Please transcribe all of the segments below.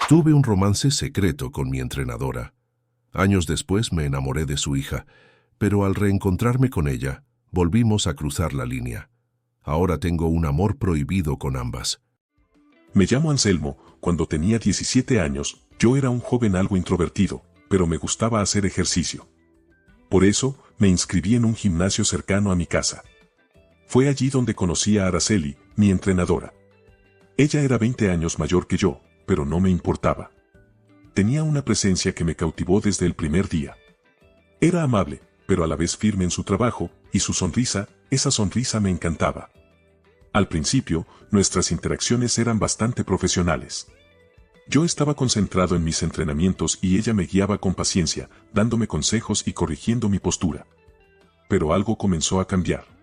Tuve un romance secreto con mi entrenadora. Años después me enamoré de su hija, pero al reencontrarme con ella, volvimos a cruzar la línea. Ahora tengo un amor prohibido con ambas. Me llamo Anselmo. Cuando tenía 17 años, yo era un joven algo introvertido, pero me gustaba hacer ejercicio. Por eso, me inscribí en un gimnasio cercano a mi casa. Fue allí donde conocí a Araceli, mi entrenadora. Ella era 20 años mayor que yo, pero no me importaba. Tenía una presencia que me cautivó desde el primer día. Era amable, pero a la vez firme en su trabajo, y su sonrisa, esa sonrisa me encantaba. Al principio, nuestras interacciones eran bastante profesionales. Yo estaba concentrado en mis entrenamientos y ella me guiaba con paciencia, dándome consejos y corrigiendo mi postura. Pero algo comenzó a cambiar.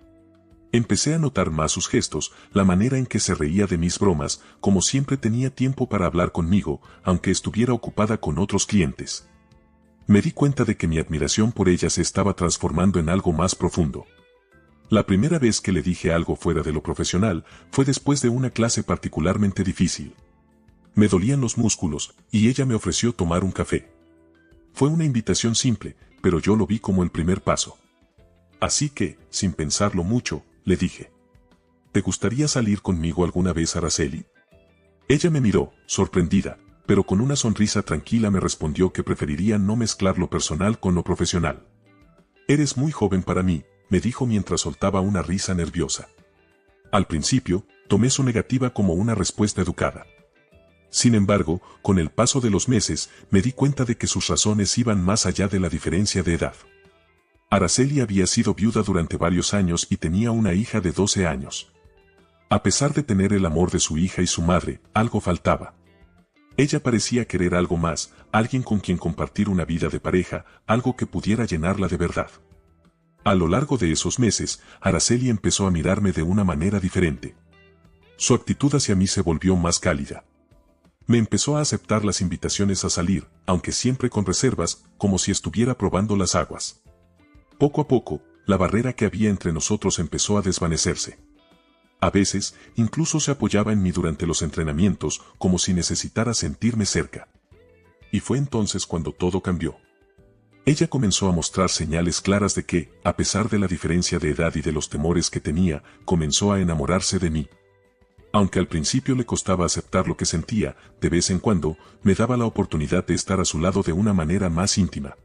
Empecé a notar más sus gestos, la manera en que se reía de mis bromas, como siempre tenía tiempo para hablar conmigo, aunque estuviera ocupada con otros clientes. Me di cuenta de que mi admiración por ella se estaba transformando en algo más profundo. La primera vez que le dije algo fuera de lo profesional fue después de una clase particularmente difícil. Me dolían los músculos, y ella me ofreció tomar un café. Fue una invitación simple, pero yo lo vi como el primer paso. Así que, sin pensarlo mucho, le dije: ¿te gustaría salir conmigo alguna vez, Araceli? Ella me miró, sorprendida, pero con una sonrisa tranquila me respondió que preferiría no mezclar lo personal con lo profesional. Eres muy joven para mí, me dijo mientras soltaba una risa nerviosa. Al principio, tomé su negativa como una respuesta educada. Sin embargo, con el paso de los meses, me di cuenta de que sus razones iban más allá de la diferencia de edad. Araceli había sido viuda durante varios años y tenía una hija de 12 años. A pesar de tener el amor de su hija y su madre, algo faltaba. Ella parecía querer algo más, alguien con quien compartir una vida de pareja, algo que pudiera llenarla de verdad. A lo largo de esos meses, Araceli empezó a mirarme de una manera diferente. Su actitud hacia mí se volvió más cálida. Me empezó a aceptar las invitaciones a salir, aunque siempre con reservas, como si estuviera probando las aguas. Poco a poco, la barrera que había entre nosotros empezó a desvanecerse. A veces, incluso se apoyaba en mí durante los entrenamientos, como si necesitara sentirme cerca. Y fue entonces cuando todo cambió. Ella comenzó a mostrar señales claras de que, a pesar de la diferencia de edad y de los temores que tenía, comenzó a enamorarse de mí. Aunque al principio le costaba aceptar lo que sentía, de vez en cuando, me daba la oportunidad de estar a su lado de una manera más íntima.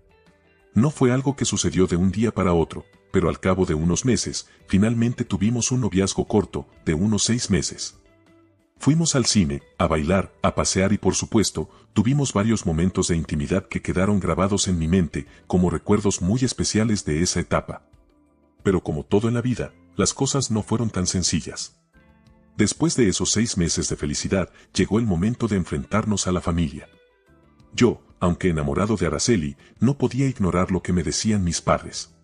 No fue algo que sucedió de un día para otro, pero al cabo de unos meses, finalmente tuvimos un noviazgo corto, de unos 6 meses. Fuimos al cine, a bailar, a pasear y por supuesto, tuvimos varios momentos de intimidad que quedaron grabados en mi mente, como recuerdos muy especiales de esa etapa. Pero como todo en la vida, las cosas no fueron tan sencillas. Después de esos 6 meses de felicidad, llegó el momento de enfrentarnos a la familia. Yo, aunque enamorado de Araceli, no podía ignorar lo que me decían mis padres.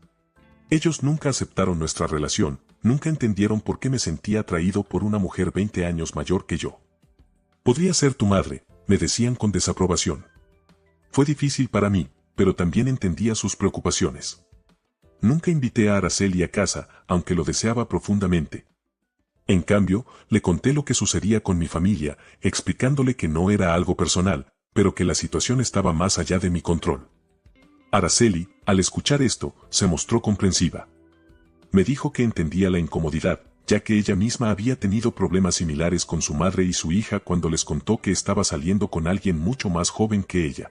Ellos nunca aceptaron nuestra relación, nunca entendieron por qué me sentía atraído por una mujer 20 años mayor que yo. Podría ser tu madre, me decían con desaprobación. Fue difícil para mí, pero también entendía sus preocupaciones. Nunca invité a Araceli a casa, aunque lo deseaba profundamente. En cambio, le conté lo que sucedía con mi familia, explicándole que no era algo personal, pero que la situación estaba más allá de mi control. Araceli, al escuchar esto, se mostró comprensiva. Me dijo que entendía la incomodidad, ya que ella misma había tenido problemas similares con su madre y su hija cuando les contó que estaba saliendo con alguien mucho más joven que ella.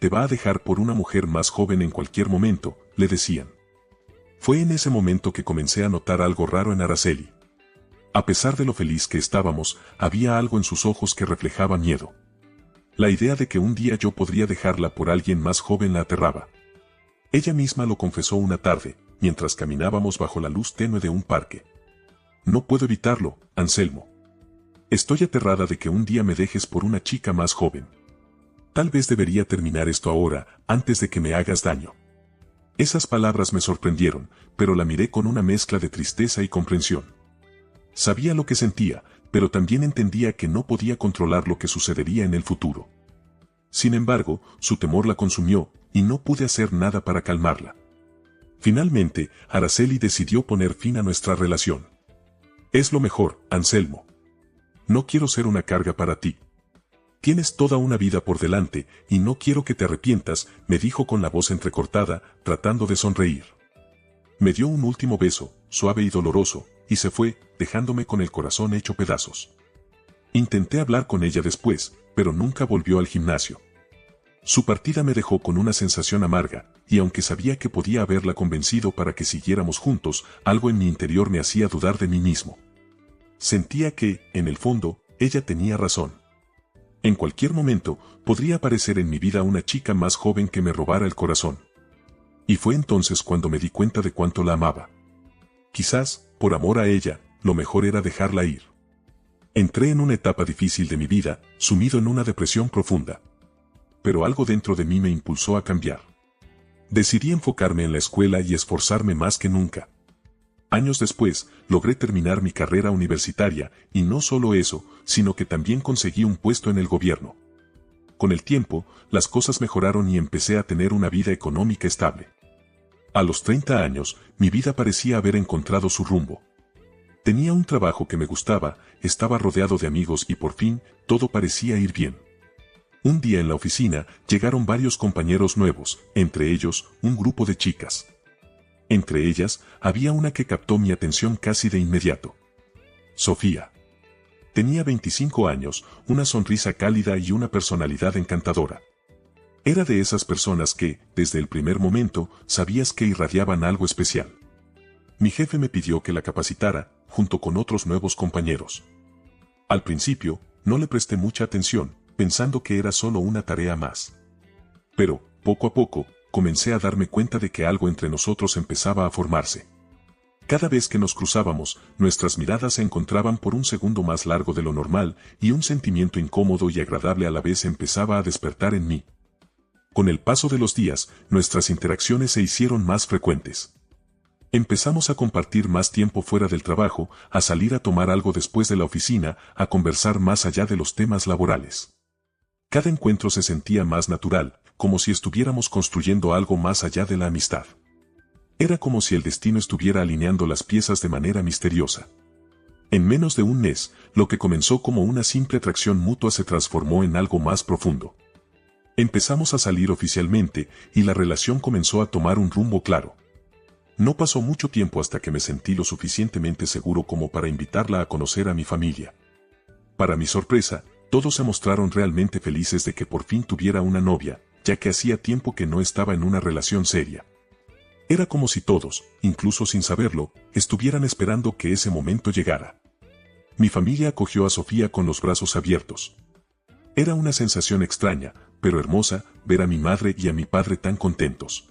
Te va a dejar por una mujer más joven en cualquier momento, le decían. Fue en ese momento que comencé a notar algo raro en Araceli. A pesar de lo feliz que estábamos, había algo en sus ojos que reflejaba miedo. La idea de que un día yo podría dejarla por alguien más joven la aterraba. Ella misma lo confesó una tarde, mientras caminábamos bajo la luz tenue de un parque. No puedo evitarlo, Anselmo. Estoy aterrada de que un día me dejes por una chica más joven. Tal vez debería terminar esto ahora, antes de que me hagas daño. Esas palabras me sorprendieron, pero la miré con una mezcla de tristeza y comprensión. Sabía lo que sentía, pero también entendía que no podía controlar lo que sucedería en el futuro. Sin embargo, su temor la consumió, y no pude hacer nada para calmarla. Finalmente, Araceli decidió poner fin a nuestra relación. Es lo mejor, Anselmo. No quiero ser una carga para ti. Tienes toda una vida por delante, y no quiero que te arrepientas, me dijo con la voz entrecortada, tratando de sonreír. Me dio un último beso, suave y doloroso, y se fue, dejándome con el corazón hecho pedazos. Intenté hablar con ella después, pero nunca volvió al gimnasio. Su partida me dejó con una sensación amarga, y aunque sabía que podía haberla convencido para que siguiéramos juntos, algo en mi interior me hacía dudar de mí mismo. Sentía que, en el fondo, ella tenía razón. En cualquier momento, podría aparecer en mi vida una chica más joven que me robara el corazón. Y fue entonces cuando me di cuenta de cuánto la amaba. Quizás, por amor a ella, lo mejor era dejarla ir. Entré en una etapa difícil de mi vida, sumido en una depresión profunda. Pero algo dentro de mí me impulsó a cambiar. Decidí enfocarme en la escuela y esforzarme más que nunca. Años después, logré terminar mi carrera universitaria, y no solo eso, sino que también conseguí un puesto en el gobierno. Con el tiempo, las cosas mejoraron y empecé a tener una vida económica estable. A los 30 años, mi vida parecía haber encontrado su rumbo. Tenía un trabajo que me gustaba, estaba rodeado de amigos y por fin, todo parecía ir bien. Un día en la oficina, llegaron varios compañeros nuevos, entre ellos, un grupo de chicas. Entre ellas, había una que captó mi atención casi de inmediato. Sofía. Tenía 25 años, una sonrisa cálida y una personalidad encantadora. Era de esas personas que, desde el primer momento, sabías que irradiaban algo especial. Mi jefe me pidió que la capacitara, junto con otros nuevos compañeros. Al principio, no le presté mucha atención, pensando que era solo una tarea más. Pero, poco a poco, comencé a darme cuenta de que algo entre nosotros empezaba a formarse. Cada vez que nos cruzábamos, nuestras miradas se encontraban por un segundo más largo de lo normal, y un sentimiento incómodo y agradable a la vez empezaba a despertar en mí. Con el paso de los días, nuestras interacciones se hicieron más frecuentes. Empezamos a compartir más tiempo fuera del trabajo, a salir a tomar algo después de la oficina, a conversar más allá de los temas laborales. Cada encuentro se sentía más natural, como si estuviéramos construyendo algo más allá de la amistad. Era como si el destino estuviera alineando las piezas de manera misteriosa. En menos de un mes, lo que comenzó como una simple atracción mutua se transformó en algo más profundo. Empezamos a salir oficialmente, y la relación comenzó a tomar un rumbo claro. No pasó mucho tiempo hasta que me sentí lo suficientemente seguro como para invitarla a conocer a mi familia. Para mi sorpresa, todos se mostraron realmente felices de que por fin tuviera una novia, ya que hacía tiempo que no estaba en una relación seria. Era como si todos, incluso sin saberlo, estuvieran esperando que ese momento llegara. Mi familia acogió a Sofía con los brazos abiertos. Era una sensación extraña, pero hermosa, ver a mi madre y a mi padre tan contentos.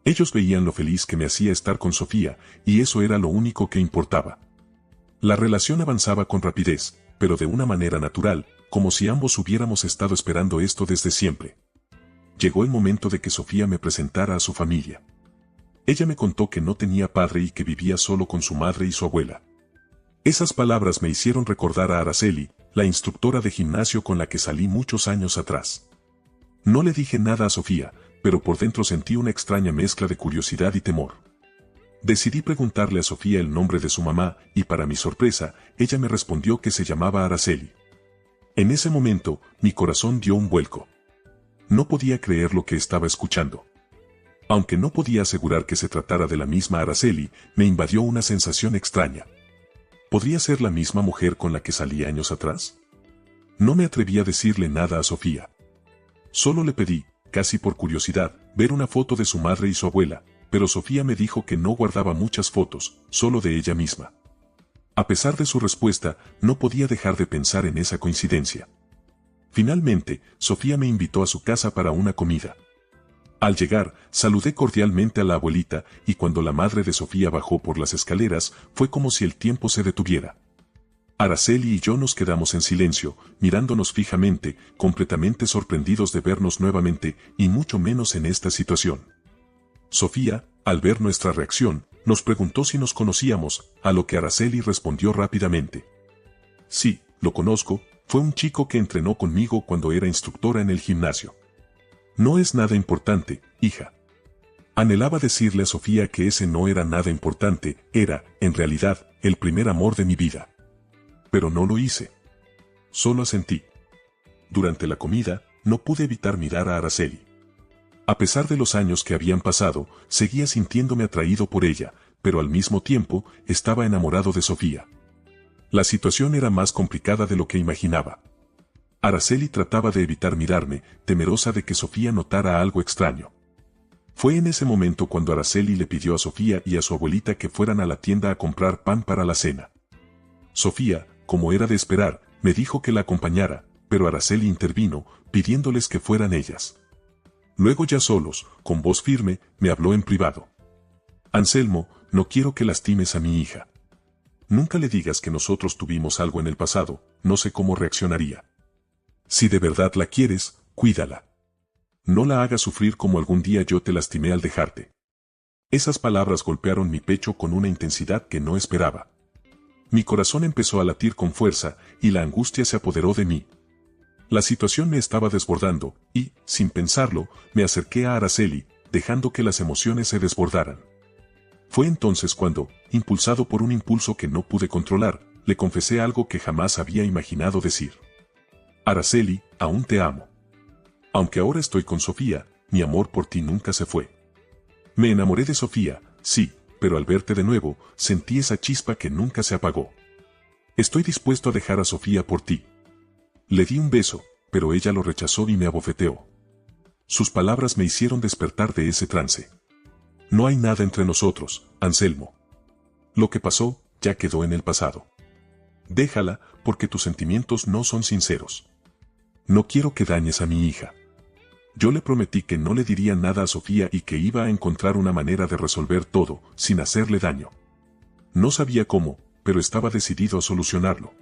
Ellos veían lo feliz que me hacía estar con Sofía, y eso era lo único que importaba. La relación avanzaba con rapidez, pero de una manera natural, como si ambos hubiéramos estado esperando esto desde siempre. Llegó el momento de que Sofía me presentara a su familia. Ella me contó que no tenía padre y que vivía solo con su madre y su abuela. Esas palabras me hicieron recordar a Araceli, la instructora de gimnasio con la que salí muchos años atrás. No le dije nada a Sofía, pero por dentro sentí una extraña mezcla de curiosidad y temor. Decidí preguntarle a Sofía el nombre de su mamá, y para mi sorpresa, ella me respondió que se llamaba Araceli. En ese momento, mi corazón dio un vuelco. No podía creer lo que estaba escuchando. Aunque no podía asegurar que se tratara de la misma Araceli, me invadió una sensación extraña. ¿Podría ser la misma mujer con la que salí años atrás? No me atreví a decirle nada a Sofía. Solo le pedí, casi por curiosidad, ver una foto de su madre y su abuela, pero Sofía me dijo que no guardaba muchas fotos, solo de ella misma. A pesar de su respuesta, no podía dejar de pensar en esa coincidencia. Finalmente, Sofía me invitó a su casa para una comida. Al llegar, saludé cordialmente a la abuelita, y cuando la madre de Sofía bajó por las escaleras, fue como si el tiempo se detuviera. Araceli y yo nos quedamos en silencio, mirándonos fijamente, completamente sorprendidos de vernos nuevamente, y mucho menos en esta situación. Sofía, al ver nuestra reacción, nos preguntó si nos conocíamos, a lo que Araceli respondió rápidamente. Sí, lo conozco, fue un chico que entrenó conmigo cuando era instructora en el gimnasio. No es nada importante, hija. Anhelaba decirle a Sofía que ese no era nada importante, era, en realidad, el primer amor de mi vida. Pero no lo hice. Solo asentí. durante la comida, no pude evitar mirar a Araceli. A pesar de los años que habían pasado, seguía sintiéndome atraído por ella, pero al mismo tiempo, estaba enamorado de Sofía. La situación era más complicada de lo que imaginaba. Araceli trataba de evitar mirarme, temerosa de que Sofía notara algo extraño. Fue en ese momento cuando Araceli le pidió a Sofía y a su abuelita que fueran a la tienda a comprar pan para la cena. Sofía, como era de esperar, me dijo que la acompañara, pero Araceli intervino, pidiéndoles que fueran ellas. Luego ya solos, con voz firme, me habló en privado. Anselmo, no quiero que lastimes a mi hija. Nunca le digas que nosotros tuvimos algo en el pasado, no sé cómo reaccionaría. Si de verdad la quieres, cuídala. No la hagas sufrir como algún día yo te lastimé al dejarte. Esas palabras golpearon mi pecho con una intensidad que no esperaba. Mi corazón empezó a latir con fuerza y la angustia se apoderó de mí. La situación me estaba desbordando y, sin pensarlo, me acerqué a Araceli, dejando que las emociones se desbordaran. Fue entonces cuando, impulsado por un impulso que no pude controlar, le confesé algo que jamás había imaginado decir. Araceli, aún te amo. Aunque ahora estoy con Sofía, mi amor por ti nunca se fue. Me enamoré de Sofía, sí, pero al verte de nuevo, sentí esa chispa que nunca se apagó. Estoy dispuesto a dejar a Sofía por ti. Le di un beso, pero ella lo rechazó y me abofeteó. Sus palabras me hicieron despertar de ese trance. No hay nada entre nosotros, Anselmo. Lo que pasó, ya quedó en el pasado. Déjala, porque tus sentimientos no son sinceros. No quiero que dañes a mi hija. Yo le prometí que no le diría nada a Sofía y que iba a encontrar una manera de resolver todo, sin hacerle daño. No sabía cómo, pero estaba decidido a solucionarlo.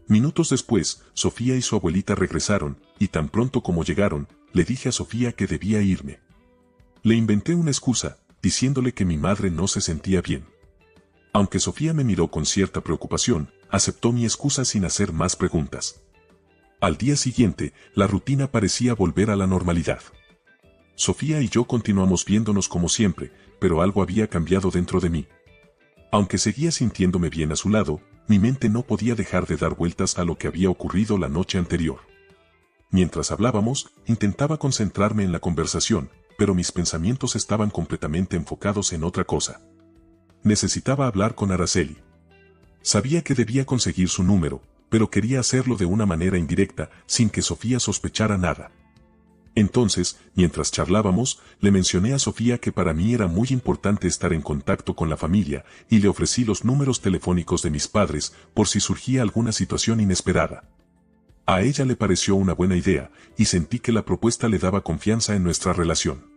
Minutos después, Sofía y su abuelita regresaron, y tan pronto como llegaron, le dije a Sofía que debía irme. Le inventé una excusa, diciéndole que mi madre no se sentía bien. Aunque Sofía me miró con cierta preocupación, aceptó mi excusa sin hacer más preguntas. Al día siguiente, la rutina parecía volver a la normalidad. Sofía y yo continuamos viéndonos como siempre, pero algo había cambiado dentro de mí. Aunque seguía sintiéndome bien a su lado, mi mente no podía dejar de dar vueltas a lo que había ocurrido la noche anterior. Mientras hablábamos, intentaba concentrarme en la conversación, pero mis pensamientos estaban completamente enfocados en otra cosa. Necesitaba hablar con Araceli. Sabía que debía conseguir su número, pero quería hacerlo de una manera indirecta, sin que Sofía sospechara nada. Entonces, mientras charlábamos, le mencioné a Sofía que para mí era muy importante estar en contacto con la familia, y le ofrecí los números telefónicos de mis padres, por si surgía alguna situación inesperada. A ella le pareció una buena idea, y sentí que la propuesta le daba confianza en nuestra relación.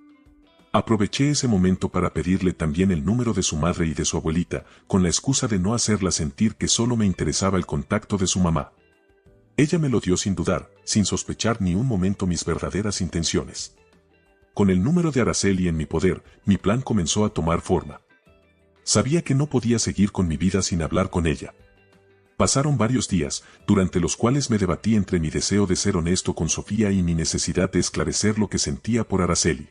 Aproveché ese momento para pedirle también el número de su madre y de su abuelita, con la excusa de no hacerla sentir que solo me interesaba el contacto de su mamá. Ella me lo dio sin dudar, sin sospechar ni un momento mis verdaderas intenciones. Con el número de Araceli en mi poder, mi plan comenzó a tomar forma. Sabía que no podía seguir con mi vida sin hablar con ella. Pasaron varios días, durante los cuales me debatí entre mi deseo de ser honesto con Sofía y mi necesidad de esclarecer lo que sentía por Araceli.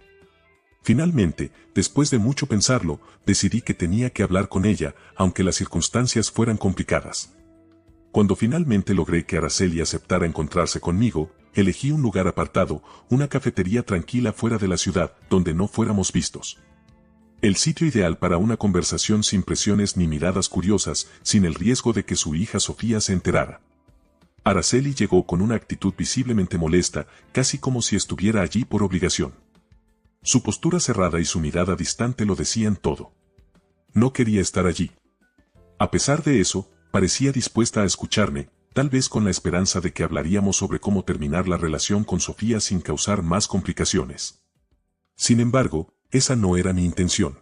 Finalmente, después de mucho pensarlo, decidí que tenía que hablar con ella, aunque las circunstancias fueran complicadas. Cuando finalmente logré que Araceli aceptara encontrarse conmigo, elegí un lugar apartado, una cafetería tranquila fuera de la ciudad, donde no fuéramos vistos. El sitio ideal para una conversación sin presiones ni miradas curiosas, sin el riesgo de que su hija Sofía se enterara. Araceli llegó con una actitud visiblemente molesta, casi como si estuviera allí por obligación. Su postura cerrada y su mirada distante lo decían todo. No quería estar allí. A pesar de eso, parecía dispuesta a escucharme, tal vez con la esperanza de que hablaríamos sobre cómo terminar la relación con Sofía sin causar más complicaciones. Sin embargo, esa no era mi intención.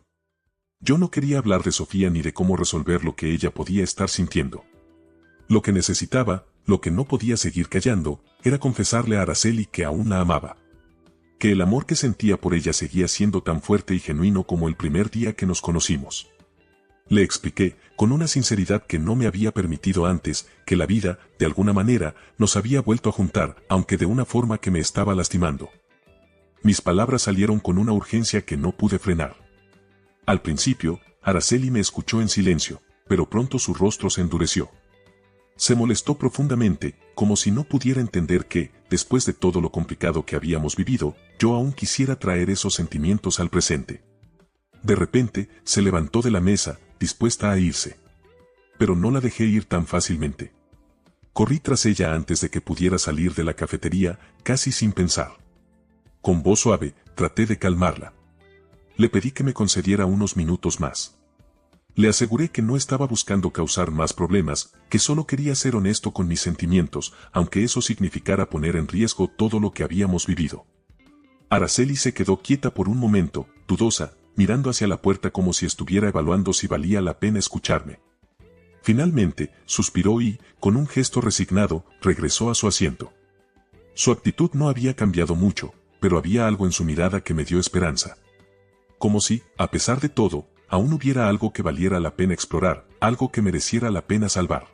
Yo no quería hablar de Sofía ni de cómo resolver lo que ella podía estar sintiendo. Lo que necesitaba, lo que no podía seguir callando, era confesarle a Araceli que aún la amaba. Que el amor que sentía por ella seguía siendo tan fuerte y genuino como el primer día que nos conocimos. Le expliqué, con una sinceridad que no me había permitido antes, que la vida, de alguna manera, nos había vuelto a juntar, aunque de una forma que me estaba lastimando. Mis palabras salieron con una urgencia que no pude frenar. Al principio, Araceli me escuchó en silencio, pero pronto su rostro se endureció. Se molestó profundamente, como si no pudiera entender que, después de todo lo complicado que habíamos vivido, yo aún quisiera traer esos sentimientos al presente. De repente, se levantó de la mesa, dispuesta a irse. Pero no la dejé ir tan fácilmente. Corrí tras ella antes de que pudiera salir de la cafetería, casi sin pensar. Con voz suave, traté de calmarla. Le pedí que me concediera unos minutos más. Le aseguré que no estaba buscando causar más problemas, que solo quería ser honesto con mis sentimientos, aunque eso significara poner en riesgo todo lo que habíamos vivido. Araceli se quedó quieta por un momento, dudosa, mirando hacia la puerta como si estuviera evaluando si valía la pena escucharme. Finalmente, suspiró y, con un gesto resignado, regresó a su asiento. Su actitud no había cambiado mucho, pero había algo en su mirada que me dio esperanza. Como si, a pesar de todo, aún hubiera algo que valiera la pena explorar, algo que mereciera la pena salvar.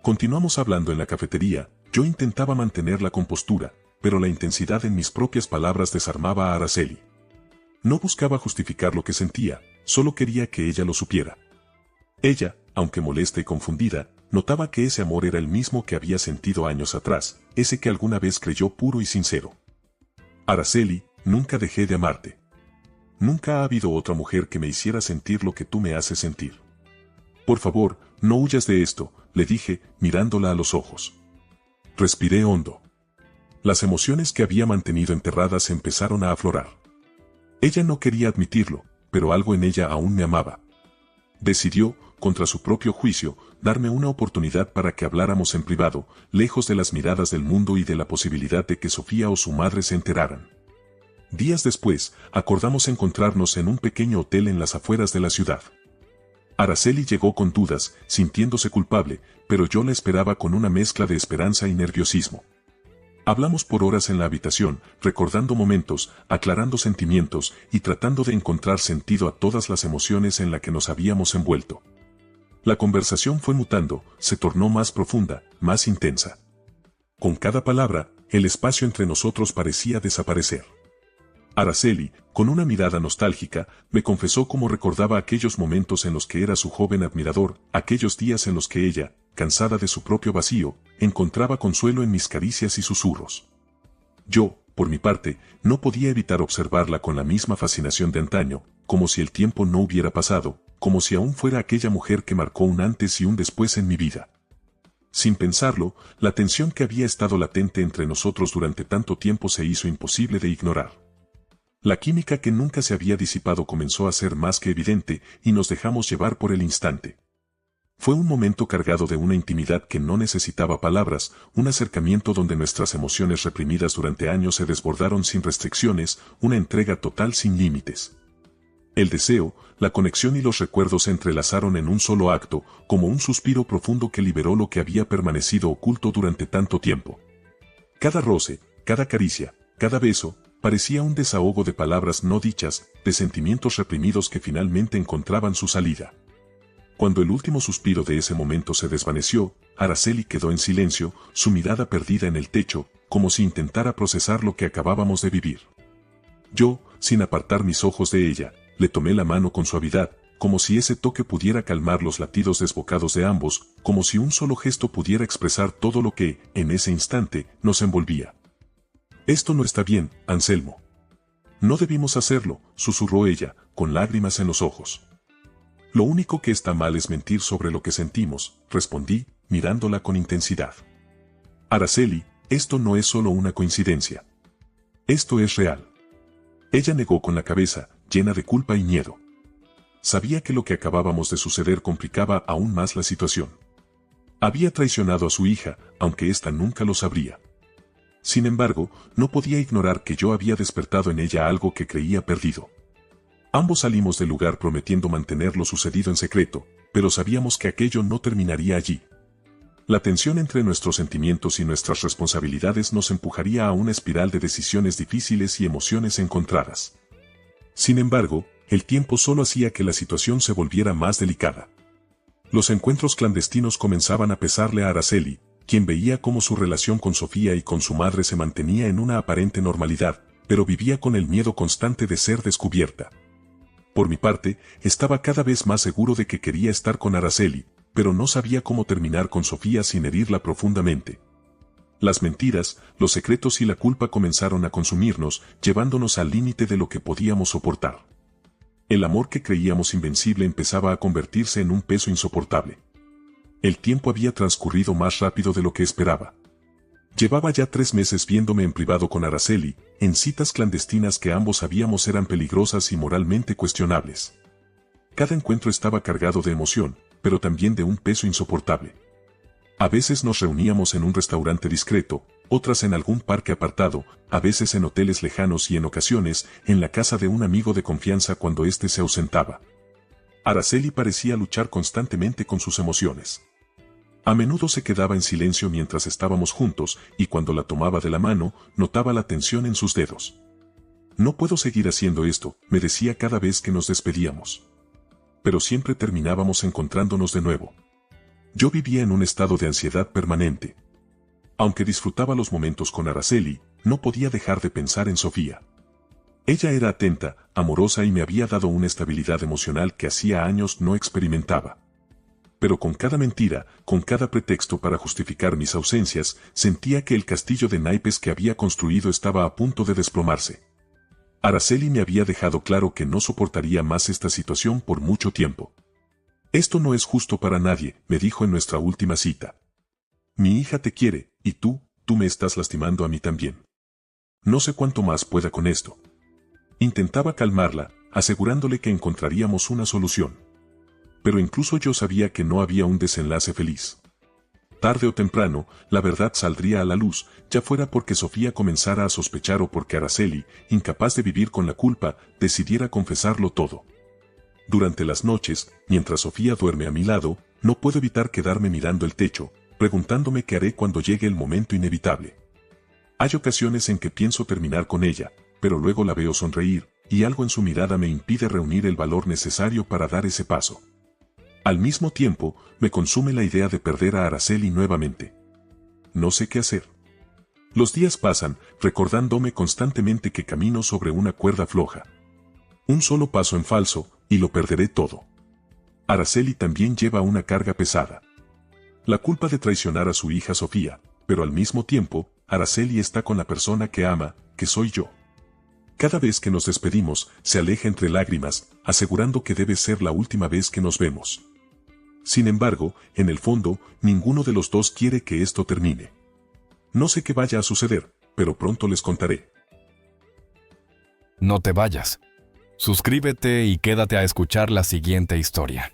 Continuamos hablando en la cafetería, yo intentaba mantener la compostura, pero la intensidad en mis propias palabras desarmaba a Araceli. No buscaba justificar lo que sentía, solo quería que ella lo supiera. Ella, aunque molesta y confundida, notaba que ese amor era el mismo que había sentido años atrás, ese que alguna vez creyó puro y sincero. Araceli, nunca dejé de amarte. Nunca ha habido otra mujer que me hiciera sentir lo que tú me haces sentir. Por favor, no huyas de esto, le dije, mirándola a los ojos. Respiré hondo. Las emociones que había mantenido enterradas empezaron a aflorar. Ella no quería admitirlo, pero algo en ella aún me amaba. Decidió, contra su propio juicio, darme una oportunidad para que habláramos en privado, lejos de las miradas del mundo y de la posibilidad de que Sofía o su madre se enteraran. Días después, acordamos encontrarnos en un pequeño hotel en las afueras de la ciudad. Araceli llegó con dudas, sintiéndose culpable, pero yo la esperaba con una mezcla de esperanza y nerviosismo. Hablamos por horas en la habitación, recordando momentos, aclarando sentimientos y tratando de encontrar sentido a todas las emociones en las que nos habíamos envuelto. La conversación fue mutando, se tornó más profunda, más intensa. Con cada palabra, el espacio entre nosotros parecía desaparecer. Araceli, con una mirada nostálgica, me confesó cómo recordaba aquellos momentos en los que era su joven admirador, aquellos días en los que ella, cansada de su propio vacío, encontraba consuelo en mis caricias y susurros. Yo, por mi parte, no podía evitar observarla con la misma fascinación de antaño, como si el tiempo no hubiera pasado, como si aún fuera aquella mujer que marcó un antes y un después en mi vida. Sin pensarlo, la tensión que había estado latente entre nosotros durante tanto tiempo se hizo imposible de ignorar. La química que nunca se había disipado comenzó a ser más que evidente y nos dejamos llevar por el instante. Fue un momento cargado de una intimidad que no necesitaba palabras, un acercamiento donde nuestras emociones reprimidas durante años se desbordaron sin restricciones, una entrega total sin límites. El deseo, la conexión y los recuerdos se entrelazaron en un solo acto, como un suspiro profundo que liberó lo que había permanecido oculto durante tanto tiempo. Cada roce, cada caricia, cada beso, parecía un desahogo de palabras no dichas, de sentimientos reprimidos que finalmente encontraban su salida. Cuando el último suspiro de ese momento se desvaneció, Araceli quedó en silencio, su mirada perdida en el techo, como si intentara procesar lo que acabábamos de vivir. Yo, sin apartar mis ojos de ella, le tomé la mano con suavidad, como si ese toque pudiera calmar los latidos desbocados de ambos, como si un solo gesto pudiera expresar todo lo que, en ese instante, nos envolvía. «Esto no está bien, Anselmo». «No debimos hacerlo», susurró ella, con lágrimas en los ojos. «Lo único que está mal es mentir sobre lo que sentimos», respondí, mirándola con intensidad. «Araceli, esto no es solo una coincidencia. Esto es real». Ella negó con la cabeza, llena de culpa y miedo. Sabía que lo que acabábamos de suceder complicaba aún más la situación. Había traicionado a su hija, aunque ésta nunca lo sabría. Sin embargo, no podía ignorar que yo había despertado en ella algo que creía perdido. Ambos salimos del lugar prometiendo mantener lo sucedido en secreto, pero sabíamos que aquello no terminaría allí. La tensión entre nuestros sentimientos y nuestras responsabilidades nos empujaría a una espiral de decisiones difíciles y emociones encontradas. Sin embargo, el tiempo solo hacía que la situación se volviera más delicada. Los encuentros clandestinos comenzaban a pesarle a Araceli, quien veía cómo su relación con Sofía y con su madre se mantenía en una aparente normalidad, pero vivía con el miedo constante de ser descubierta. Por mi parte, estaba cada vez más seguro de que quería estar con Araceli, pero no sabía cómo terminar con Sofía sin herirla profundamente. Las mentiras, los secretos y la culpa comenzaron a consumirnos, llevándonos al límite de lo que podíamos soportar. El amor que creíamos invencible empezaba a convertirse en un peso insoportable. El tiempo había transcurrido más rápido de lo que esperaba. Llevaba ya 3 meses viéndome en privado con Araceli, en citas clandestinas que ambos sabíamos eran peligrosas y moralmente cuestionables. Cada encuentro estaba cargado de emoción, pero también de un peso insoportable. A veces nos reuníamos en un restaurante discreto, otras en algún parque apartado, a veces en hoteles lejanos y en ocasiones en la casa de un amigo de confianza cuando éste se ausentaba. Araceli parecía luchar constantemente con sus emociones. A menudo se quedaba en silencio mientras estábamos juntos y cuando la tomaba de la mano, notaba la tensión en sus dedos. No puedo seguir haciendo esto, me decía cada vez que nos despedíamos. Pero siempre terminábamos encontrándonos de nuevo. Yo vivía en un estado de ansiedad permanente. Aunque disfrutaba los momentos con Araceli, no podía dejar de pensar en Sofía. Ella era atenta, amorosa y me había dado una estabilidad emocional que hacía años no experimentaba. Pero con cada mentira, con cada pretexto para justificar mis ausencias, sentía que el castillo de naipes que había construido estaba a punto de desplomarse. Araceli me había dejado claro que no soportaría más esta situación por mucho tiempo. Esto no es justo para nadie, me dijo en nuestra última cita. Mi hija te quiere, y tú me estás lastimando a mí también. No sé cuánto más pueda con esto. Intentaba calmarla, asegurándole que encontraríamos una solución. Pero incluso yo sabía que no había un desenlace feliz. Tarde o temprano, la verdad saldría a la luz, ya fuera porque Sofía comenzara a sospechar o porque Araceli, incapaz de vivir con la culpa, decidiera confesarlo todo. Durante las noches, mientras Sofía duerme a mi lado, no puedo evitar quedarme mirando el techo, preguntándome qué haré cuando llegue el momento inevitable. Hay ocasiones en que pienso terminar con ella, pero luego la veo sonreír, y algo en su mirada me impide reunir el valor necesario para dar ese paso. Al mismo tiempo, me consume la idea de perder a Araceli nuevamente. No sé qué hacer. Los días pasan, recordándome constantemente que camino sobre una cuerda floja. Un solo paso en falso, y lo perderé todo. Araceli también lleva una carga pesada. La culpa de traicionar a su hija Sofía, pero al mismo tiempo, Araceli está con la persona que ama, que soy yo. Cada vez que nos despedimos, se aleja entre lágrimas, asegurando que debe ser la última vez que nos vemos. Sin embargo, en el fondo, ninguno de los dos quiere que esto termine. No sé qué vaya a suceder, pero pronto les contaré. No te vayas. Suscríbete y quédate a escuchar la siguiente historia.